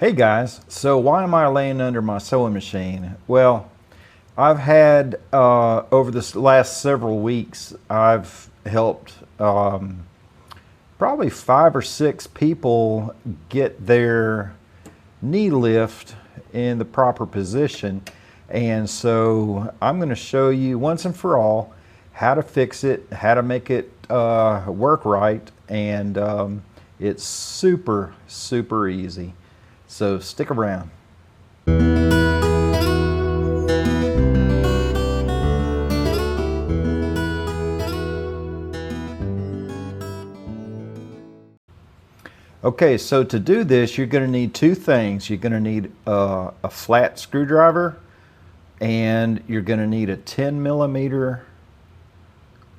Hey guys, so why am I laying under my sewing machine? Well, I've had, over this last several weeks, I've helped probably 5 or 6 people get their knee lift in the proper position. And so I'm going to show you once and for all how to fix it, how to make it work right, and it's super, super easy. So stick around. Okay, so to do this, you're going to need 2 things. You're going to need a flat screwdriver, and you're going to need a 10 millimeter,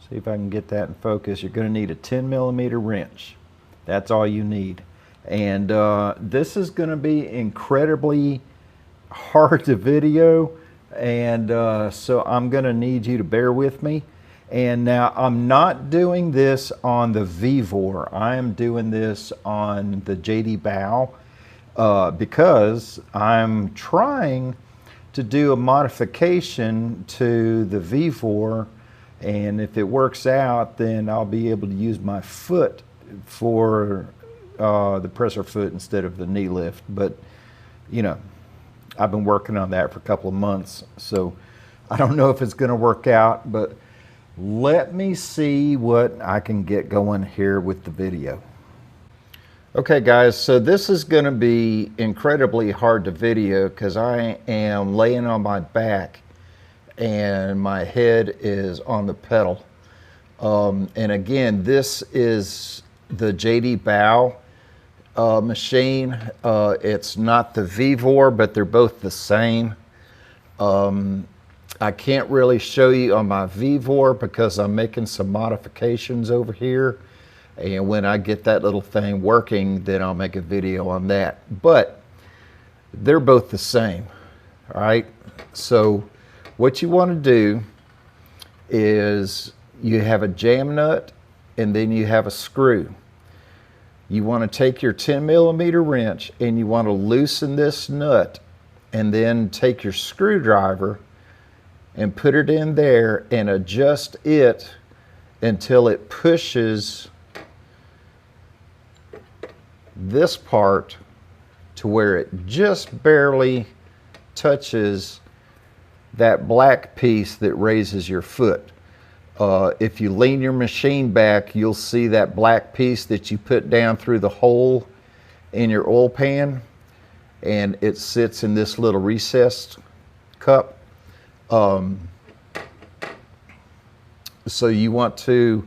see if I can get that in focus, you're going to need a 10 millimeter wrench. That's all you need. And this is going to be incredibly hard to video, and so I'm going to need you to bear with me. And now I'm not doing this on the Vevor. I am doing this on the JD Bow because I'm trying to do a modification to the Vevor, and if it works out, then I'll be able to use my foot for the presser foot instead of the knee lift. But you know, I've been working on that for a couple of months, so I don't know if it's going to work out, but let me see what I can get going here with the video. Okay guys, so this is going to be incredibly hard to video because I am laying on my back and my head is on the pedal. And again, this is the JD Bow machine. It's not the Vevor, but they're both the same. I can't really show you on my Vevor because I'm making some modifications over here. And when I get that little thing working, then I'll make a video on that. But they're both the same, all right? So what you want to do is you have a jam nut and then you have a screw. You want to take your 10 millimeter wrench and you want to loosen this nut, and then take your screwdriver and put it in there and adjust it until it pushes this part to where it just barely touches that black piece that raises your foot. If you lean your machine back, you'll see that black piece that you put down through the hole in your oil pan, and it sits in this little recessed cup. So you want to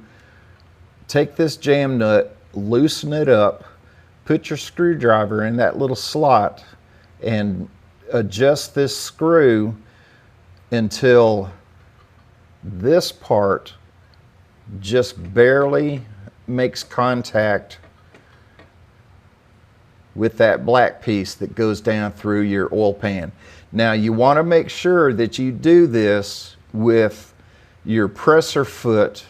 take this jam nut, loosen it up, put your screwdriver in that little slot, and adjust this screw until this part just barely makes contact with that black piece that goes down through your oil pan. Now you want to make sure that you do this with your presser foot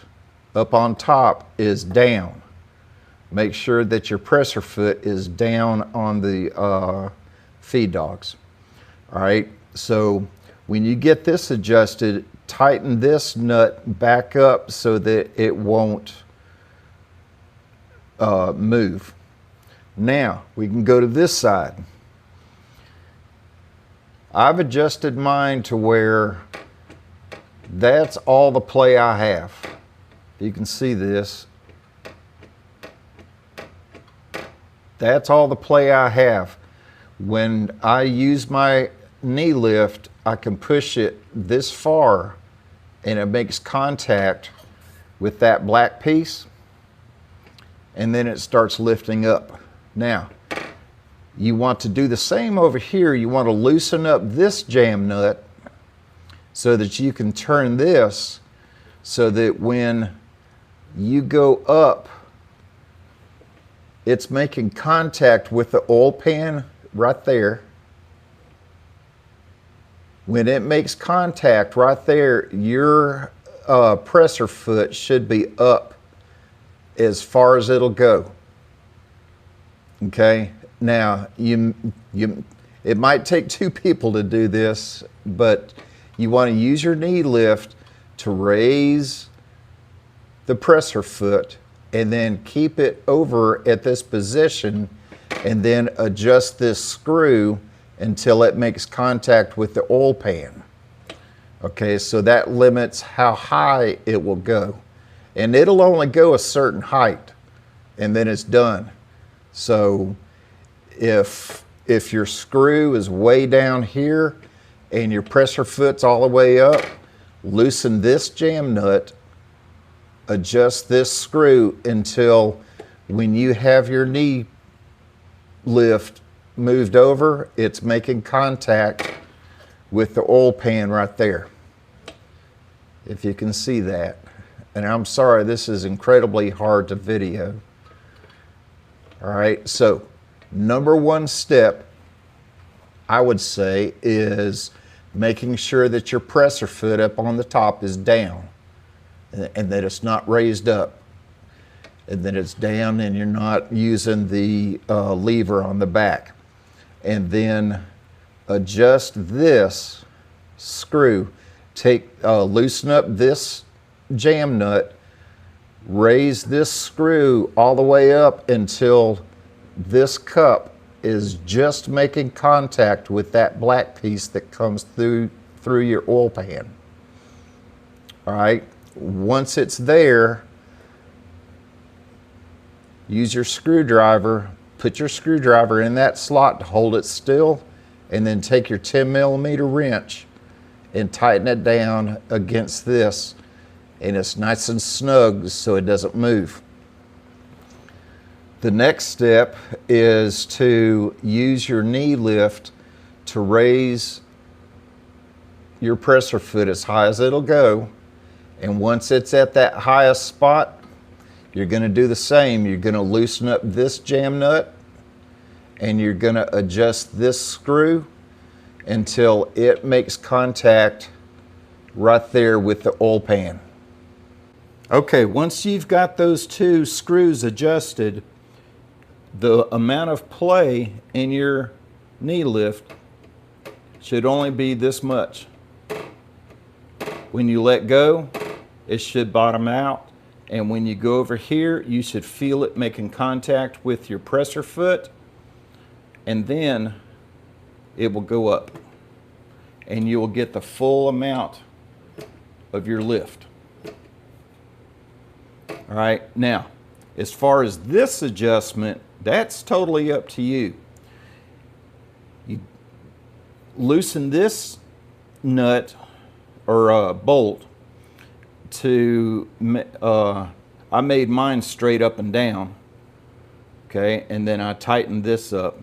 up on top is down. Make sure that your presser foot is down on the feed dogs. All right, so when you get this adjusted, tighten this nut back up so that it won't move. Now we can go to this side. I've adjusted mine to where that's all the play I have. You can see this. That's all the play I have. When I use my knee lift, I can push it this far and it makes contact with that black piece, and then it starts lifting up. Now, you want to do the same over here. You want to loosen up this jam nut so that you can turn this so that when you go up, it's making contact with the oil pan right there. When it makes contact right there, your presser foot should be up as far as it'll go. Okay, Now, it might take two people to do this, but you want to use your knee lift to raise the presser foot and then keep it over at this position and then adjust this screw until it makes contact with the oil pan. Okay, so that limits how high it will go. And it'll only go a certain height and then it's done. So if your screw is way down here and your presser foot's all the way up, loosen this jam nut, adjust this screw until when you have your knee lift moved over, it's making contact with the oil pan right there. If you can see that. And I'm sorry, this is incredibly hard to video. All right, so number one step, I would say, is making sure that your presser foot up on the top is down and that it's not raised up, and that it's down and you're not using the lever on the back. And then adjust this screw. Loosen up this jam nut, raise this screw all the way up until this cup is just making contact with that black piece that comes through your oil pan. All right, once it's there, use your screwdriver, put your screwdriver in that slot to hold it still, and then take your 10mm wrench and tighten it down against this, and it's nice and snug so it doesn't move. The next step is to use your knee lift to raise your presser foot as high as it'll go, and once it's at that highest spot, you're going to do the same. You're going to loosen up this jam nut and you're going to adjust this screw until it makes contact right there with the oil pan. Okay, once you've got those two screws adjusted, the amount of play in your knee lift should only be this much. When you let go, it should bottom out, and when you go over here, you should feel it making contact with your presser foot, and then it will go up, and you will get the full amount of your lift. All right, now, as far as this adjustment, that's totally up to you. You loosen this nut or bolt to, I made mine straight up and down, okay, and then I tightened this up,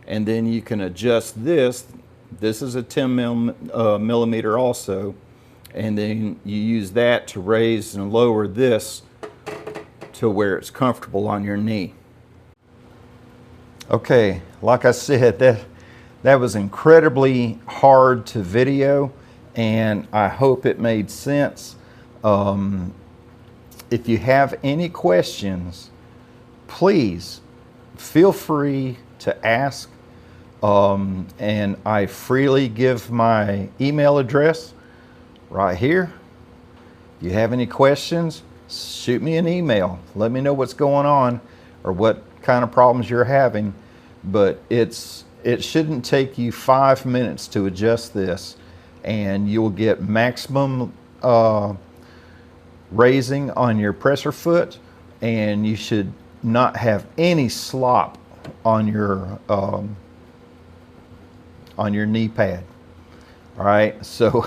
and then you can adjust this. This is a 10 millimeter also, and then you use that to raise and lower this to where it's comfortable on your knee. Okay, like I said, that was incredibly hard to video, and I hope it made sense. If you have any questions, please feel free to ask, and I freely give my email address right here. If you have any questions, shoot me an email. Let me know what's going on or what kind of problems you're having, but it shouldn't take you 5 minutes to adjust this, and you'll get maximum raising on your presser foot, and you should not have any slop on your knee pad. All right, so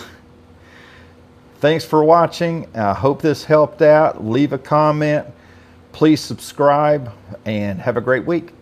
thanks for watching. I hope this helped out. Leave a comment, please subscribe, and have a great week.